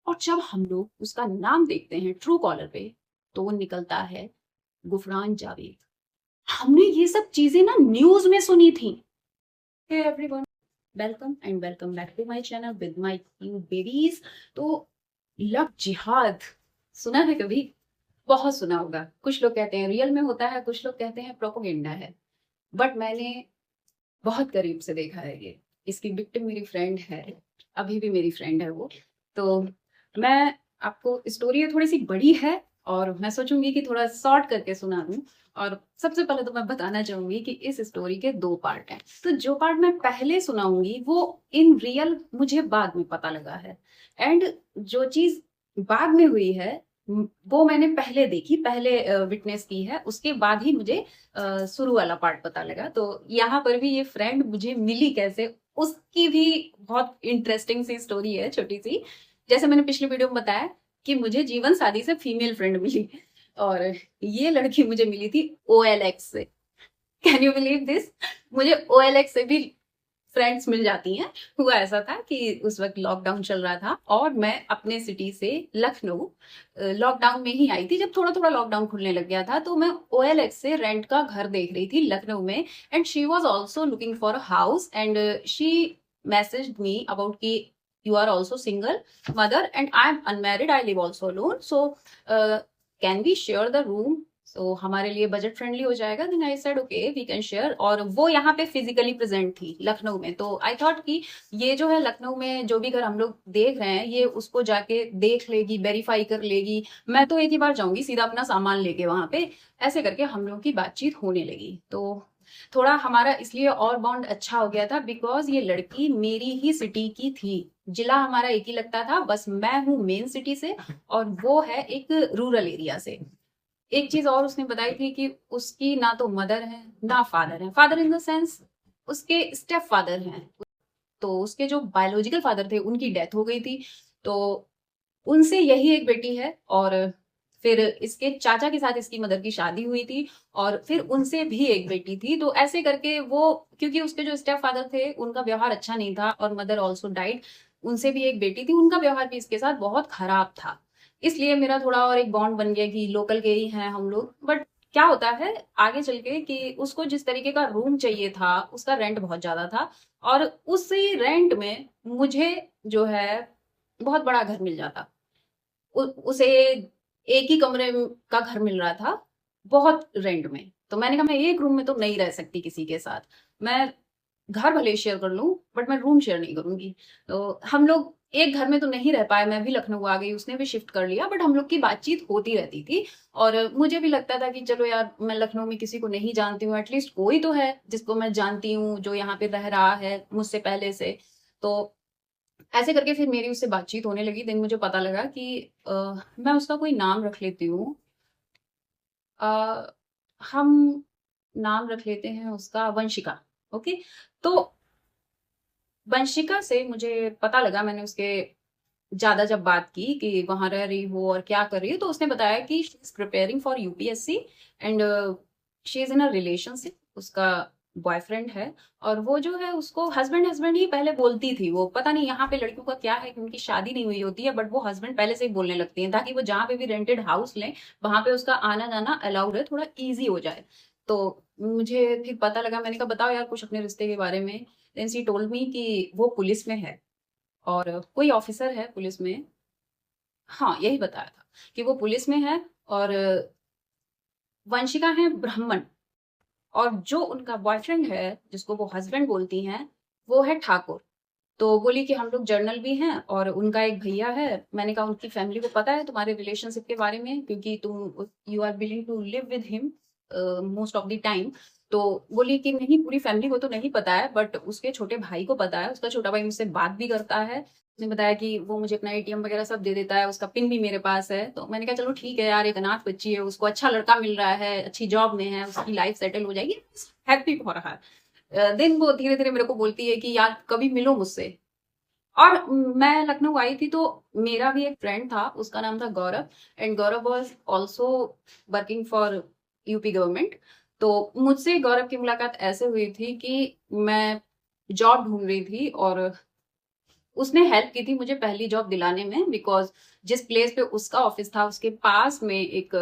और जब हम लोग उसका नाम देखते हैं ट्रू कॉलर पे, तो वो निकलता है गुफरान जावेद। हमने ये सब चीजें ना न्यूज में सुनी थी। Hey everyone, welcome and welcome back to my channel with my cute babies. तो लव जिहाद सुना है कभी? बहुत सुना होगा। कुछ लोग कहते हैं रियल में होता है, कुछ लोग कहते हैं प्रोपोगेंडा है, बट मैंने बहुत करीब से देखा है ये। इसकी विक्टिम मेरी फ्रेंड है, अभी भी मेरी फ्रेंड है वो। तो मैं आपको स्टोरी थोड़ी सी बड़ी है और मैं सोचूंगी कि थोड़ा शॉर्ट करके सुना दूं। और सबसे पहले तो मैं बताना चाहूंगी कि इस स्टोरी के दो पार्ट हैं। तो जो पार्ट मैं पहले सुनाऊंगी वो इन रियल मुझे बाद में पता लगा है, एंड जो चीज बाद में हुई है वो मैंने पहले देखी, पहले विटनेस की है, उसके बाद ही मुझे शुरू वाला पार्ट पता लगा। तो यहाँ पर भी ये फ्रेंड मुझे मिली कैसे, उसकी भी बहुत इंटरेस्टिंग सी स्टोरी है, छोटी सी। जैसे मैंने पिछले वीडियो में बताया कि मुझे जीवन साथी से फीमेल फ्रेंड मिली, और ये लड़की मुझे मिली थी OLX से। Can you believe this? मुझे OLX से भी फ्रेंड्स मिल जाती हैं। हुआ ऐसा था कि उस वक्त लॉकडाउन चल रहा था और मैं अपने सिटी से लखनऊ लॉकडाउन में ही आई थी। जब थोड़ा थोड़ा लॉकडाउन खुलने लग गया था तो मैं OLX से रेंट का घर देख रही थी लखनऊ में, and she was also looking for a house, and she messaged me about कि you are also single mother and I am unmarried, I live also alone, so can we share the room, so हमारे लिए budget friendly हो जाएगा। Then I said okay we can share. और वो यहाँ पे physically present थी लखनऊ में, तो आई थॉट कि ये जो है लखनऊ में जो भी घर हम लोग देख रहे हैं ये उसको जाके देख लेगी, वेरीफाई कर लेगी। मैं तो एक ही बार जाऊंगी सीधा अपना सामान लेके वहां पे। ऐसे करके हम लोगों की बातचीत होने लगी। तो थोड़ा हमारा इसलिए और बॉन्ड अच्छा हो गया था बिकॉज ये लड़की मेरी ही सिटी की थी। जिला हमारा एक ही लगता था, बस मैं हूँ मेन सिटी से और वो है एक रूरल एरिया से। एक चीज और उसने बताई थी कि उसकी ना तो मदर है ना फादर है। फादर इन द सेंस उसके स्टेप फादर हैं, तो उसके जो बायोलॉजिकल फादर थे उनकी डेथ हो गई थी। तो उनसे यही एक बेटी है, और फिर इसके चाचा के साथ इसकी मदर की शादी हुई थी और फिर उनसे भी एक बेटी थी। तो ऐसे करके वो, क्योंकि उसके जो स्टेप फादर थे उनका व्यवहार अच्छा नहीं था और मदर ऑल्सो डाइड, उनसे भी एक बेटी थी, उनका व्यवहार भी इसके साथ बहुत खराब था। इसलिए मेरा थोड़ा और एक बॉन्ड बन गया कि लोकल के ही हैं हम लोग। बट क्या होता है आगे चल के कि उसको जिस तरीके का रूम चाहिए था उसका रेंट बहुत ज्यादा था, और उसी रेंट में मुझे जो है बहुत बड़ा घर मिल जाता। उसे एक ही कमरे का घर मिल रहा था बहुत रेंट में। तो मैंने कहा मैं एक रूम में तो नहीं रह सकती किसी के साथ, मैं घर भले शेयर कर लूं बट मैं रूम शेयर नहीं करूंगी। तो हम लोग एक घर में तो नहीं रह पाए, मैं भी लखनऊ आ गई, उसने भी शिफ्ट कर लिया, बट हम लोग की बातचीत होती रहती थी। और मुझे भी लगता था कि चलो यार मैं लखनऊ में किसी को नहीं जानती हूँ, एटलीस्ट कोई तो है जिसको मैं जानती हूँ जो यहाँ पे रह रहा है मुझसे पहले से। तो ऐसे करके फिर मेरी उससे बातचीत होने लगी। दिन मुझे पता लगा कि मैं उसका कोई नाम रख लेती हूँ। हम नाम रख लेते हैं उसका वंशिका। ओके, तो वंशिका से मुझे पता लगा, मैंने उसके ज्यादा जब बात की कि वहां रह रही हो और क्या कर रही हो, तो उसने बताया कि she is preparing for UPSC and she is in a relationship, उसका बॉयफ्रेंड है। और वो जो है उसको हस्बैंड हस्बैंड ही पहले बोलती थी। वो पता नहीं यहाँ पे लड़कियों का क्या है कि उनकी शादी नहीं हुई होती है बट वो हस्बैंड पहले से ही बोलने लगती हैं ताकि वो जहाँ पे भी रेंटेड हाउस लें वहां पे उसका आना जाना अलाउड है, थोड़ा ईजी हो जाए। तो मुझे फिर पता लगा, मैंने कहा बताओ यार कुछ अपने रिश्ते के बारे में। देन शी टोल्ड मी कि वो पुलिस में है और कोई ऑफिसर है पुलिस में। हाँ, यही बताया था कि वो पुलिस में है, और वंशिका है ब्राह्मण, और जो उनका बॉयफ्रेंड है जिसको वो हस्बैंड बोलती हैं वो है ठाकुर। तो बोली कि हम लोग जर्नल भी हैं और उनका एक भैया है। मैंने कहा उनकी फैमिली को पता है तुम्हारे रिलेशनशिप के बारे में क्योंकि तुम you are willing to live with him most of the time. तो बोली कि नहीं पूरी फैमिली को तो नहीं पता है बट उसके छोटे भाई को पता है, उसका छोटा भाई मुझसे बात भी करता है। उसने बताया कि वो मुझे अपना ATM वगैरह सब दे देता है, उसका पिन भी मेरे पास है। तो मैंने कहा चलो ठीक है यार, एक अनाथ बच्ची है, उसको अच्छा लड़का मिल रहा है, अच्छी जॉब में है, उसकी लाइफ सेटल हो जाएगी, हैप्पी हो रहा है। दिन वो धीरे धीरे मेरे को बोलती है कि यार कभी मिलो मुझसे। और मैं लखनऊ आई थी तो मेरा भी एक फ्रेंड था, उसका नाम था Gaurav, and Gaurav was also working for UP government. तो मुझसे गौरव की मुलाकात ऐसे हुई थी कि मैं जॉब ढूंढ रही थी और उसने हेल्प की थी मुझे पहली जॉब दिलाने में, बिकॉज जिस प्लेस पे उसका ऑफिस था उसके पास में एक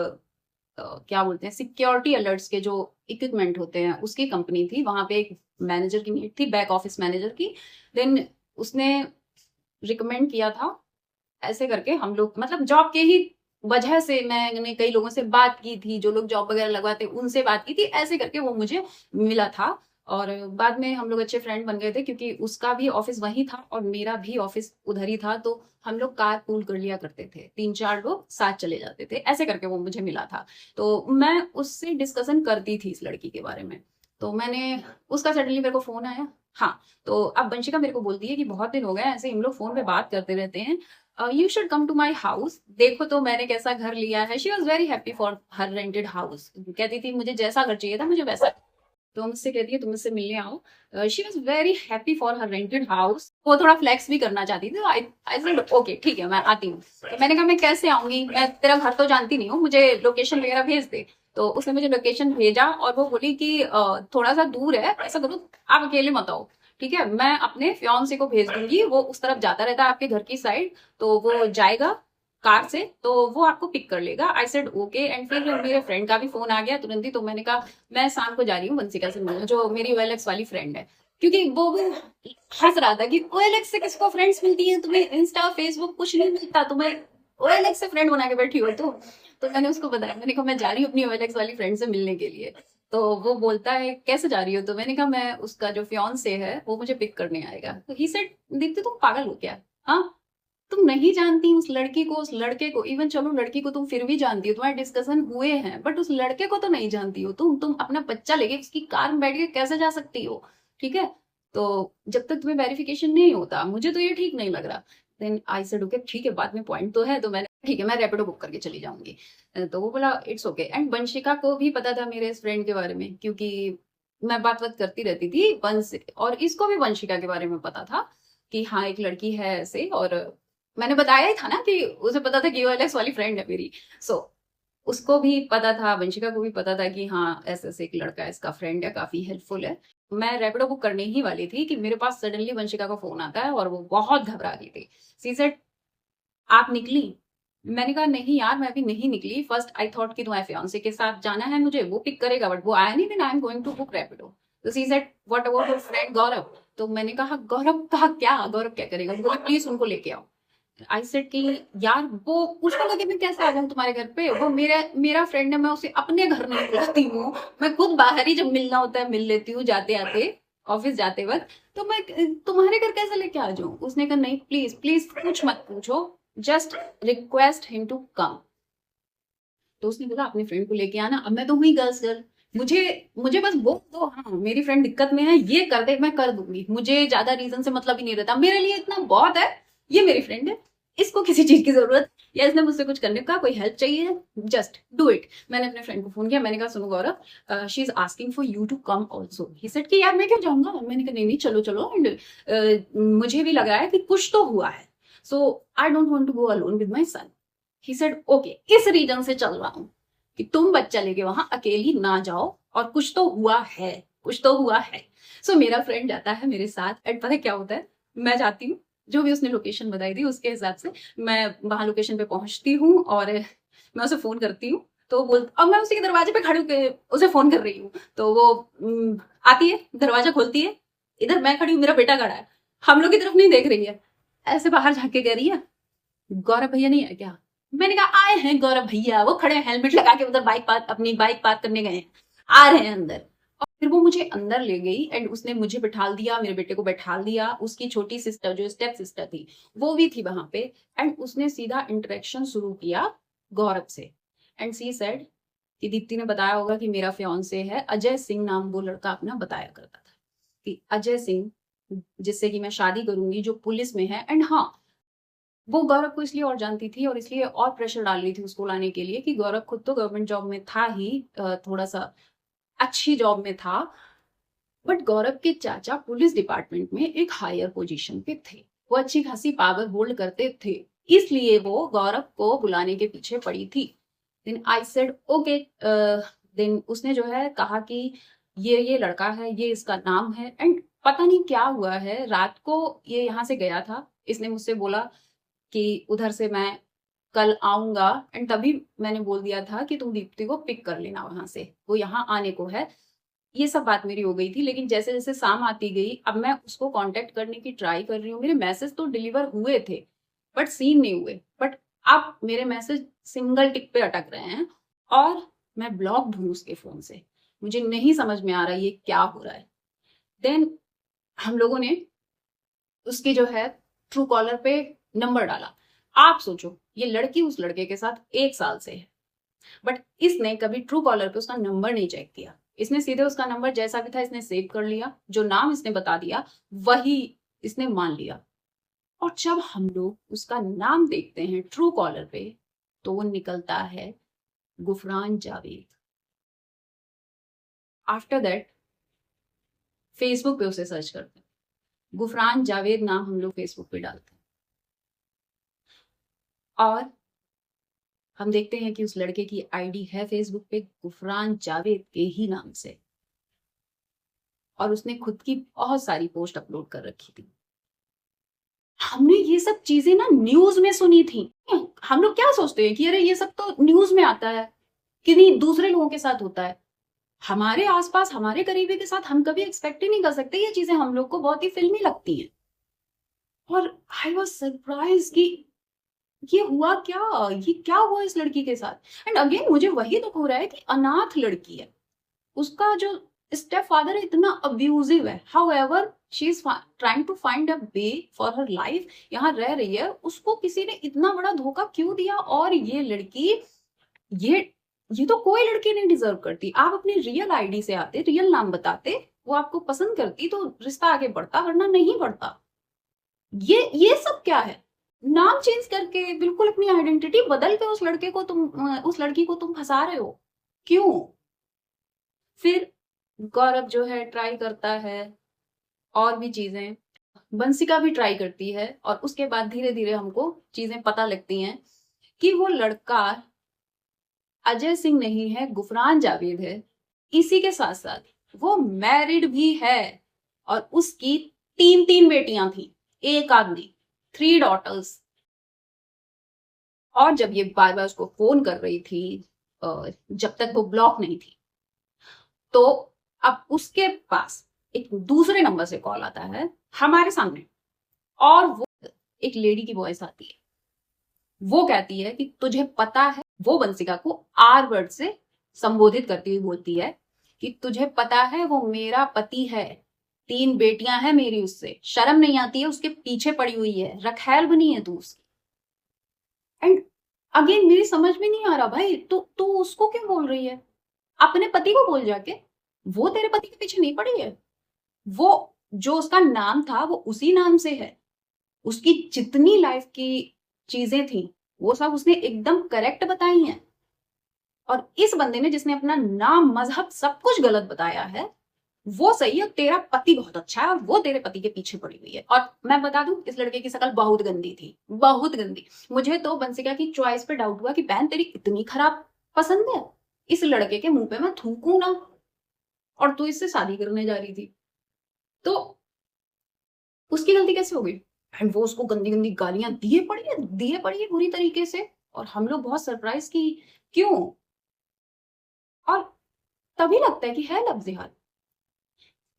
क्या बोलते हैं, सिक्योरिटी अलर्ट्स के जो इक्विपमेंट होते हैं उसकी कंपनी थी। वहां पे एक मैनेजर की नीड थी, बैक ऑफिस मैनेजर की। देन उसने रिकमेंड किया था, ऐसे करके हम लोग मतलब जॉब के ही वजह से मैंने कई लोगों से बात की थी, जो लोग जॉब वगैरह लगवाते उनसे बात की थी, ऐसे करके वो मुझे मिला था। और बाद में हम लोग अच्छे फ्रेंड बन गए थे, क्योंकि उसका भी ऑफिस वही था और मेरा भी ऑफिस उधर ही था। तो हम लोग कार पूल कर लिया करते थे, 3-4 लोग साथ चले जाते थे, ऐसे करके वो मुझे मिला था। तो मैं उससे डिस्कशन करती थी इस लड़की के बारे में। तो मैंने उसका सडनली मेरे को फोन आया। हाँ, तो अब वंशिका मेरे को बोलती है कि बहुत दिन हो गए ऐसे हम लोग फोन पे बात करते रहते हैं, you should come to my house, देखो तो मैंने कैसा घर लिया है। She was very happy for her rented house, कहती थी मुझे जैसा घर चाहिए था मुझे वैसा। तो मुझसे कहती है तुम मुझसे मिलने आओ। She was very happy for her rented house. वो थोड़ा फ्लेक्स भी करना चाहती थी। आई सेड ओके ठीक है मैं आती हूँ। तो मैंने कहा मैं कैसे आऊंगी, मैं तेरा घर तो जानती नहीं हूँ, मुझे लोकेशन वगैरह भेज दे। तो उसने मुझे लोकेशन भेजा और वो बोली कि थोड़ा सा दूर है, ऐसा करो आप अकेले मत आओ, ठीक है मैं अपने फियांसे को भेज दूंगी, वो उस तरफ जाता रहता है आपके घर की साइड, तो वो जाएगा कार से, तो वो आपको पिक कर लेगा। आई सेड ओके। एंड फिर मेरे फ्रेंड का भी फोन आ गया तुरंत ही, तो मैंने कहा मैं शाम को जा रही हूँ वंशिका से मिलने, जो मेरी OLX वाली फ्रेंड है। क्योंकि वो भी हंस रहा था कि OLX से किसको फ्रेंड्स मिलती है, तुम्हें इंस्टा फेसबुक कुछ नहीं मिलता, तुम्हें OLX से फ्रेंड बना के बैठी हो। तो मैंने उसको बताया, मैंने कहा मैं जा रही हूँ अपनी OLX वाली फ्रेंड से मिलने के लिए। तो वो बोलता है कैसे जा रही हो, तो मैंने कहा मैं उसका जो फियांसे है वो मुझे पिक करने आएगा। तो ही सेड दीप्ति तुम पागल हो क्या, हाँ तुम नहीं जानती उस लड़की को, उस लड़के को, इवन चलो लड़की को तुम फिर भी जानती हो, तुम्हारे डिस्कशन हुए हैं, बट उस लड़के को तो नहीं जानती हो तुम अपना बच्चा लेके उसकी कार में बैठ के कैसे जा सकती हो, ठीक है। तो जब तक तुम्हें वेरिफिकेशन नहीं होता मुझे तो ये ठीक नहीं लग रहा। देन आई सेड ओके ठीक है, बाद में पॉइंट तो है, तो मैंने ठीक है मैं रैपिडो बुक करके चली जाऊंगी। तो वो बोला इट्स ओके। एंड वंशिका को भी पता था मेरे इस फ्रेंड के बारे में, क्योंकि मैं बात करती रहती थी वंश, और इसको भी वंशिका के बारे में पता था कि हाँ एक लड़की है ऐसे। और मैंने बताया ही था ना कि उसे पता था कि OLX वाली फ्रेंड है मेरी। सो उसको भी पता था, वंशिका को भी पता था कि हाँ ऐसे ऐसे एक लड़का है, इसका फ्रेंड है, काफी हेल्पफुल है। मैं रैपिडो बुक करने ही वाली थी कि मेरे पास सडनली वंशिका का फोन आता है और वो बहुत घबरा गई थी। सी सेड आप निकली? मैंने कहा नहीं यार मैं अभी नहीं निकली, फर्स्ट आई थॉट कि तुम्हारे फियांसे के साथ जाना है, मुझे वो पिक करेगा, बट वो आया नहीं, then I am going to book Rapido. तो she said what about your friend Gaurav? तो मैंने कहा गौरव का क्या, गौरव क्या करेगा? बोले प्लीज उनको लेके आओ। आई सेड कि यार वो उसको लगे मैं कैसे आ जाऊं तुम्हारे घर पे, वो मेरा मेरा फ्रेंड है, मैं उसे अपने घर नहीं बुलाती हूँ, मैं खुद बाहर ही जब मिलना होता है मिल लेती हूँ जाते आते, ऑफिस जाते वक्त, तो मैं तुम्हारे घर कैसे लेके आ जाऊं? उसने कहा नहीं प्लीज प्लीज कुछ मत पूछो, just request him to come. तो उसने बोला अपने फ्रेंड को लेके आना। अब मैं तो हुई गर्ल्स गर्ल, मुझे मुझे बस बोल दो हाँ मेरी फ्रेंड दिक्कत में है, ये कर दे मैं कर दूंगी, मुझे ज्यादा रीजन से मतलब ही नहीं रहता, मेरे लिए इतना बहुत है, ये मेरी फ्रेंड है, इसको किसी चीज की जरूरत या इसने मुझसे कुछ करने का कोई हेल्प चाहिए, जस्ट डू इट। मैंने अपने फ्रेंड को फोन किया, मैंने कहा सुनो Gaurav she is asking for you to come also. He said कि यार मैं क्यों जाऊंगा? मैंने कहा नहीं नहीं चलो चलो, एंड मुझे भी लग रहा है कि कुछ तो हुआ है, so I don't want to go alone with my son. He said okay इस रीजन से चल रहा हूं कि तुम बच्चा लेके वहां अकेली ना जाओ, और कुछ तो हुआ है, कुछ तो हुआ है। सो मेरा फ्रेंड जाता है मेरे साथ, एंड पता है क्या होता है, मैं जाती हूँ जो भी उसने लोकेशन बताई थी उसके हिसाब से मैं वहां लोकेशन पे पहुंचती हूँ, और मैं उसे फोन करती हूँ। तो बोल अब मैं उसी के दरवाजे पे खड़ी होकर उसे फोन कर रही हूँ, तो वो आती है, दरवाजा खोलती है, इधर मैं खड़ी हूँ, मेरा बेटा खड़ा है, हम लोग की तरफ नहीं देख रही है, ऐसे बाहर झांक के कह रही है गौरव भैया नहीं है क्या? मैंने कहा आए हैं गौरव भैया, वो खड़े हैं हेलमेट लगा के, उधर अपनी बाइक पार्क करने गए हैं, आ रहे हैं अंदर। और फिर वो मुझे अंदर ले गई एंड उसने मुझे बैठा दिया, मेरे बेटे को बैठा दिया, उसकी छोटी सिस्टर जो स्टेप सिस्टर थी वो भी थी वहां पे, एंड उसने सीधा इंटरेक्शन शुरू किया गौरव से। एंड सी सेड कि दीप्ति ने बताया होगा कि मेरा फियांसे है अजय सिंह, नाम वो लड़का अपना बताया करता था कि अजय सिंह जिससे कि मैं शादी करूंगी, जो पुलिस में है। एंड हाँ वो गौरव को इसलिए और जानती थी और इसलिए और प्रेशर डाल रही थी उसको लाने के लिए कि गौरव खुद तो गवर्नमेंट जॉब में था ही, थोड़ा सा अच्छी जॉब में था, बट गौरव के चाचा पुलिस डिपार्टमेंट में एक हायर पोजीशन पे थे, वो अच्छी खासी पावर होल्ड करते थे, इसलिए वो गौरव को बुलाने के पीछे पड़ी थी। Then I said okay. Then उसने जो है कहा कि ये लड़का है, ये इसका नाम है, एंड पता नहीं क्या हुआ है, रात को ये यहाँ से गया था, इसने मुझसे बोला कि उधर से मैं कल आऊंगा, एंड तभी मैंने बोल दिया था कि तुम दीप्ति को पिक कर लेना वहां से, वो यहाँ आने को है। ये सब बात मेरी हो गई थी। लेकिन जैसे जैसे शाम आती गई, अब मैं उसको कांटेक्ट करने की ट्राई कर रही हूँ। मेरे मैसेज तो डिलीवर हुए थे बट सीन नहीं हुए, बट अब मेरे मैसेज सिंगल टिक पे अटक रहे हैं और मैं ब्लॉक हूँ उसके फोन से। मुझे नहीं समझ में आ रहा ये क्या हो रहा है। देन हम लोगों ने उसके जो है ट्रू कॉलर पे नंबर डाला। आप सोचो, ये लड़की उस लड़के के साथ 1 साल से है, बट इसने कभी ट्रू कॉलर पे उसका नंबर नहीं चेक किया। इसने सीधे उसका नंबर जैसा भी था इसने सेव कर लिया, जो नाम इसने बता दिया वही इसने मान लिया। और जब हम लोग उसका नाम देखते हैं ट्रू कॉलर पे तो वो निकलता है Gufran Javed. After that Facebook पे उसे सर्च करते हैं, गुफरान जावेद नाम हम लोग फेसबुक पे डालते हैं और हम देखते हैं कि उस लड़के की आईडी है फेसबुक पे गुफरान जावेद के ही नाम से, और उसने खुद की बहुत सारी पोस्ट अपलोड कर रखी थी। हमने ये सब चीजें ना न्यूज में सुनी थी। हम लोग क्या सोचते हैं कि अरे ये सब तो न्यूज में आता है, कि नहीं दूसरे लोगों के साथ होता है। हमारे आसपास हमारे करीबी के साथ हम कभी एक्सपेक्ट ही नहीं कर सकते। ये चीजें हम लोग को बहुत ही फिल्मी लगती हैं। और आई वॉज सरप्राइज कि ये हुआ क्या, ये क्या हुआ इस लड़की के साथ। एंड अगेन मुझे वही दुख हो रहा है कि अनाथ लड़की है, उसका जो स्टेप फादर इतना अब्यूजिव है। However she is trying to find a way for her life, यहाँ रह रही है। उसको किसी ने इतना बड़ा धोखा क्यों दिया। और ये लड़की, ये तो कोई लड़की नहीं डिजर्व करती। आप अपनी रियल आईडी से आते, रियल नाम बताते, वो आपको पसंद करती तो रिश्ता आगे बढ़ता, वरना नहीं बढ़ता। ये सब क्या है। नाम चेंज करके बिल्कुल अपनी आइडेंटिटी बदल के उस लड़की को तुम फंसा रहे हो, क्यों। फिर गौरव जो है ट्राई करता है और भी चीजें, बंसिका भी ट्राई करती है, और उसके बाद धीरे धीरे हमको चीजें पता लगती हैं कि वो लड़का अजय सिंह नहीं है, गुफरान जावेद है। इसी के साथ साथ वो मैरिड भी है और उसकी 3 बेटियां थी, एक आदमी, 3 डॉटर्स। और जब ये बार बार उसको फोन कर रही थी, जब तक वो ब्लॉक नहीं थी, तो अब उसके पास एक दूसरे नंबर से कॉल आता है हमारे सामने, और वो एक लेडी की वॉइस आती है। वो कहती है कि तुझे पता है, वो बंसिका को आर वर्ड से संबोधित करती हुई बोलती है कि तुझे पता है वो मेरा पति है, 3 बेटियां हैं मेरी, उससे शर्म नहीं आती है, उसके पीछे पड़ी हुई है, रखैल बनी है तू उसकी। एंड अगेन मेरी समझ में नहीं आ रहा भाई, तू उसको क्यों बोल रही है। अपने पति को बोल जाके, वो तेरे पति के पीछे नहीं पड़ी है। वो जो उसका नाम था वो उसी नाम से है। उसकी जितनी लाइफ की चीजें थी वो सब उसने एकदम करेक्ट बताई हैं। और इस बंदे ने, जिसने अपना नाम, मजहब, सब कुछ गलत बताया है, वो सही है। तेरा पति बहुत अच्छा है और वो तेरे पति के पीछे पड़ी हुई है। और मैं बता दूं, इस लड़के की शक्ल बहुत गंदी थी, बहुत गंदी। मुझे तो बंसिका की चॉइस पे डाउट हुआ कि बहन तेरी इतनी खराब पसंद है, इस लड़के के मुंह पे मैं थूकूं ना, और तू इससे शादी करने जा रही थी। तो उसकी गलती कैसे हो गई। एंड वो उसको गंदी गंदी गालियां दिए पड़ी है बुरी तरीके से। और हम लोग बहुत सरप्राइज की क्यों। और तभी लगता है कि है लव जिहाद।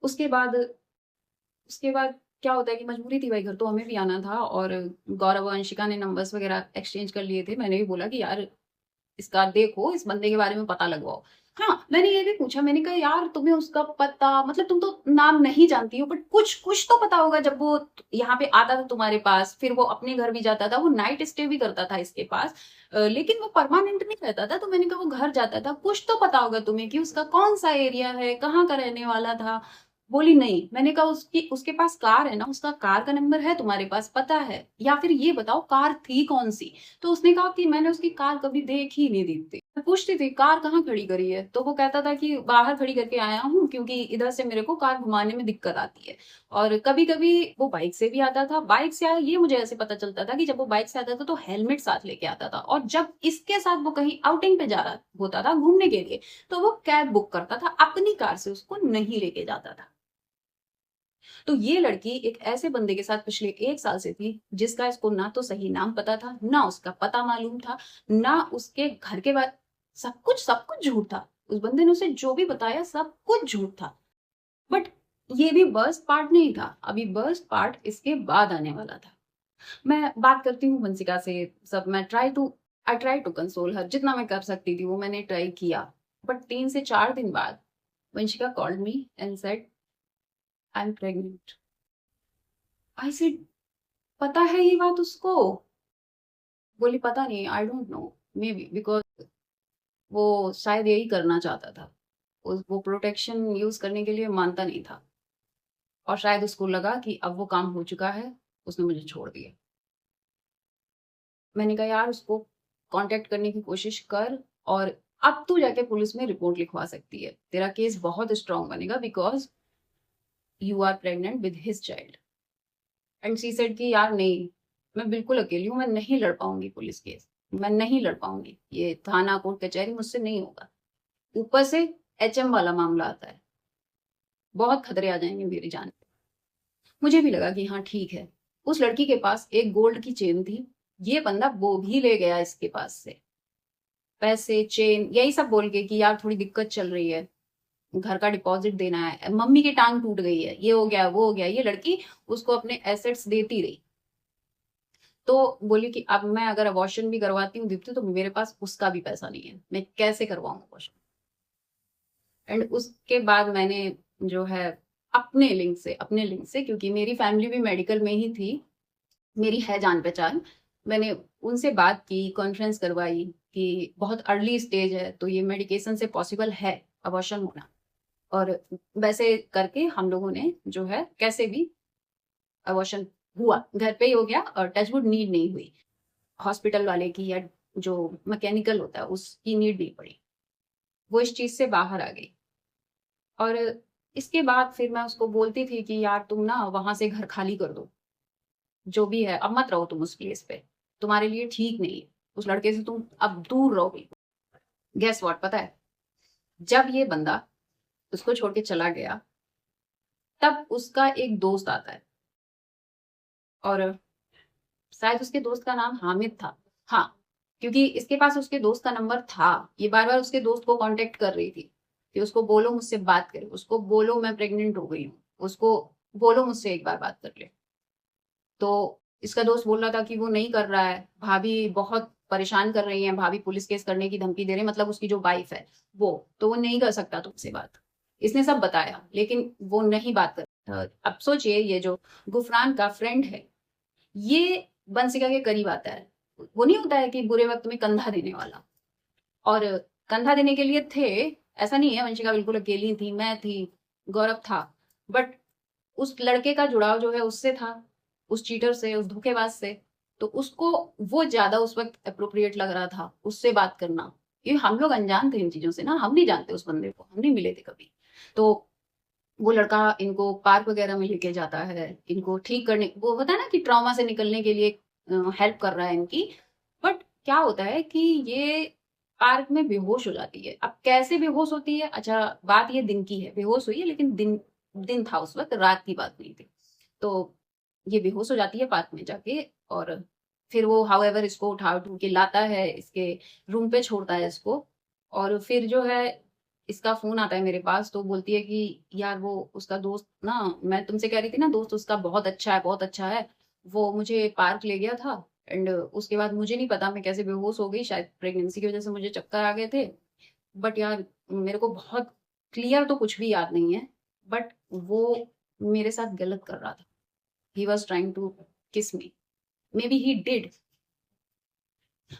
उसके बाद क्या होता है कि मजबूरी थी भाई, घर तो हमें भी आना था, और गौरव और अंशिका ने नंबर्स वगैरह एक्सचेंज कर लिए थे। मैंने भी बोला कि यार इसका देखो, इस बंदे के बारे में पता लगवाओ। हाँ, मैंने ये भी पूछा, मैंने कहा यार तुम्हें उसका पता, मतलब तुम तो नाम नहीं जानती हो बट कुछ कुछ तो पता होगा। जब वो यहाँ पे आता था तुम्हारे पास, फिर वो अपने घर भी जाता था, वो नाइट स्टे भी करता था इसके पास, लेकिन वो परमानेंट नहीं रहता था। तो मैंने कहा वो घर जाता था, कुछ तो पता होगा तुम्हें कि उसका कौन सा एरिया है, कहाँ का रहने वाला था। बोली नहीं। मैंने कहा उसके पास कार है ना, उसका कार का नंबर है तुम्हारे पास, पता है, या फिर ये बताओ कार थी कौन सी। तो उसने कहा कि मैंने उसकी कार कभी देखी ही नहीं दीप्ति। मैं पूछती थी कार कहाँ खड़ी करी है, तो वो कहता था कि बाहर खड़ी करके आया हूँ क्योंकि इधर से मेरे को कार घुमाने में दिक्कत आती है। और कभी कभी वो बाइक से भी आता था। बाइक से आया ये मुझे ऐसे पता चलता था कि जब वो बाइक से आता था तो हेलमेट साथ लेके आता था, और जब इसके साथ वो कहीं आउटिंग पे जा रहा होता था घूमने के लिए, तो वो कैब बुक करता था, अपनी कार से उसको नहीं लेके जाता था। तो ये लड़की एक ऐसे बंदे के साथ पिछले 1 साल से थी जिसका इसको ना तो सही नाम पता था, ना उसका पता मालूम था, ना उसके घर के बारे, सब कुछ झूठ था। उस बंदे ने उसे जो भी बताया सब कुछ झूठ था। बट ये भी बर्स्ट पार्ट नहीं था, अभी बर्स्ट पार्ट इसके बाद आने वाला था। मैं बात करती हूँ वंशिका से, सब मैं आई ट्राई टू कंसोल हर, जितना मैं कर सकती थी वो मैंने ट्राई किया। बट 3 से 4 दिन बाद Vanshika called me and said I am pregnant. I said पता है ये बात उसको? बोली पता नहीं, I don't know, may be because वो शायद यही करना चाहता था, वो प्रोटेक्शन यूज करने के लिए मानता नहीं था, और शायद उसको लगा कि अब वो काम हो चुका है, उसने मुझे छोड़ दिया। मैंने कहा यार उसको कांटेक्ट करने की कोशिश कर, और अब तू जाके पुलिस में रिपोर्ट लिखवा सकती है, तेरा केस बहुत स्ट्रांग बनेगा because you are pregnant with his child. And she said कि यार नहीं, मैं बिल्कुल अकेली हूँ, मैं नहीं लड़ पाऊंगी पुलिस केस, मैं नहीं लड़ पाऊंगी, ये थाना कोर्ट कचहरी मुझसे नहीं होगा। ऊपर से एचएम वाला मामला आता है, बहुत खतरे आ जाएंगे मेरी जान पे। मुझे भी लगा कि हाँ ठीक है, उस लड़की के पास एक गोल्ड की चेन थी, ये बंदा वो भी ले गया इसके पास से, पैसे चेन यही सब बोल के कि यार थोड़ी दिक्कत चल रही है, घर का डिपॉजिट देना है, मम्मी की टांग टूट गई है, ये हो गया वो हो गया, ये लड़की उसको अपने एसेट्स देती रही। तो बोली कि अब मैं अगर अबॉर्शन भी करवाती हूँ दीप्ति, तो मेरे पास उसका भी पैसा नहीं है, मैं कैसे करवाऊँ अबॉर्शन। एंड उसके बाद मैंने जो है अपने लिंक से, क्योंकि मेरी फैमिली भी मेडिकल में ही थी, मेरी है जान पहचान, मैंने उनसे बात की, कॉन्फ्रेंस करवाई कि बहुत अर्ली स्टेज है तो ये मेडिकेशन से पॉसिबल है अबॉर्शन होना। और वैसे करके हम लोगों ने जो है कैसे भी अबॉर्शन हुआ, घर पे ही हो गया, और टचवुड नीड नहीं हुई, हॉस्पिटल वाले की या जो मैकेनिकल होता है उसकी नीड नहीं पड़ी, वो इस चीज से बाहर आ गई। और इसके बाद फिर मैं उसको बोलती थी कि यार तुम ना वहां से घर खाली कर दो, जो भी है अब मत रहो तुम उस प्लेस पे, तुम्हारे लिए ठीक नहीं है, उस लड़के से तुम अब दूर रहो बिल्कुल। गेस व्हाट, पता है जब ये बंदा उसको छोड़ के चला गया, तब उसका एक दोस्त आता है, और शायद उसके दोस्त का नाम हामिद था। हाँ, क्योंकि इसके पास उसके दोस्त का नंबर था, ये बार बार उसके दोस्त को कांटेक्ट कर रही थी कि उसको बोलो मुझसे बात करे, उसको बोलो मैं प्रेग्नेंट हो गई हूँ, उसको बोलो मुझसे एक बार बात कर ले। तो इसका दोस्त बोल रहा था कि वो नहीं कर रहा है, भाभी बहुत परेशान कर रही है, भाभी पुलिस केस करने की धमकी दे रहे हैं, मतलब उसकी जो वाइफ है वो, तो वो नहीं कर सकता तुमसे बात। इसने सब बताया लेकिन वो नहीं बात कर। अब सोचिए ये जो गुफरान का फ्रेंड है, ये बंसिका के करीब आता है, वो नहीं होता है कि बुरे वक्त में कंधा देने वाला, और कंधा देने के लिए थे, ऐसा नहीं है वंशिका बिल्कुल अकेली थी, मैं थी, गौरव था, बट उस लड़के का जुड़ाव जो है उससे था, उस चीटर से, उस धोखेबाज से, तो उसको वो ज्यादा उस वक्त अप्रोप्रिएट लग रहा था उससे बात करना। ये हम लोग अनजान थे इन चीजों से ना, हम नहीं जानते उस बंदे को, हम नहीं मिले थे कभी। तो वो लड़का इनको पार्क वगैरह में लेके जाता है, इनको ठीक करने, वो होता है ना कि ट्रॉमा से निकलने के लिए हेल्प कर रहा है इनकी। बट क्या होता है कि ये पार्क में बेहोश हो जाती है। अब कैसे बेहोश होती है, अच्छा बात ये दिन की है, बेहोश हुई है लेकिन दिन दिन था उस वक्त, रात की बात नहीं थी। तो ये बेहोश हो जाती है पार्क में जाके, और फिर वो हाउएवर इसको उठा उठा के लाता है, इसके रूम पे छोड़ता है इसको, और फिर जो है इसका फोन आता है मेरे पास, तो बोलती है कि यार वो उसका दोस्त ना, मैं तुमसे कह रही थी ना दोस्त उसका बहुत अच्छा है, बहुत अच्छा है, वो मुझे पार्क ले गया था, एंड उसके बाद मुझे नहीं पता मैं कैसे बेहोश हो गई, शायद प्रेगनेंसी की वजह से मुझे चक्कर आ गए थे। बट यार मेरे को बहुत क्लियर तो कुछ भी याद नहीं है, बट वो मेरे साथ गलत कर रहा था, ही वॉज ट्राइंग टू किस मी, मे बी ही डिड,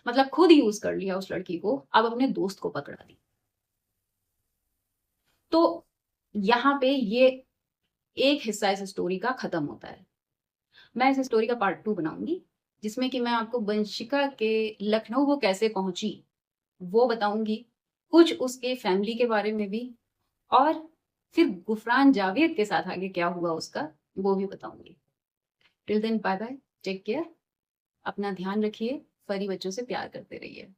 मतलब खुद यूज कर लिया उस लड़की को, अब अपने दोस्त को पकड़ा दी। तो यहाँ पे ये एक हिस्सा इस स्टोरी का खत्म होता है। मैं इस स्टोरी का पार्ट 2 बनाऊंगी, जिसमें कि मैं आपको वंशिका के लखनऊ वो कैसे पहुंची वो बताऊंगी, कुछ उसके फैमिली के बारे में भी, और फिर गुफरान जावेद के साथ आगे क्या हुआ उसका वो भी बताऊंगी। Till then bye bye, take care, अपना ध्यान रखिए, फरी बच्चों से प्यार करते रहिए।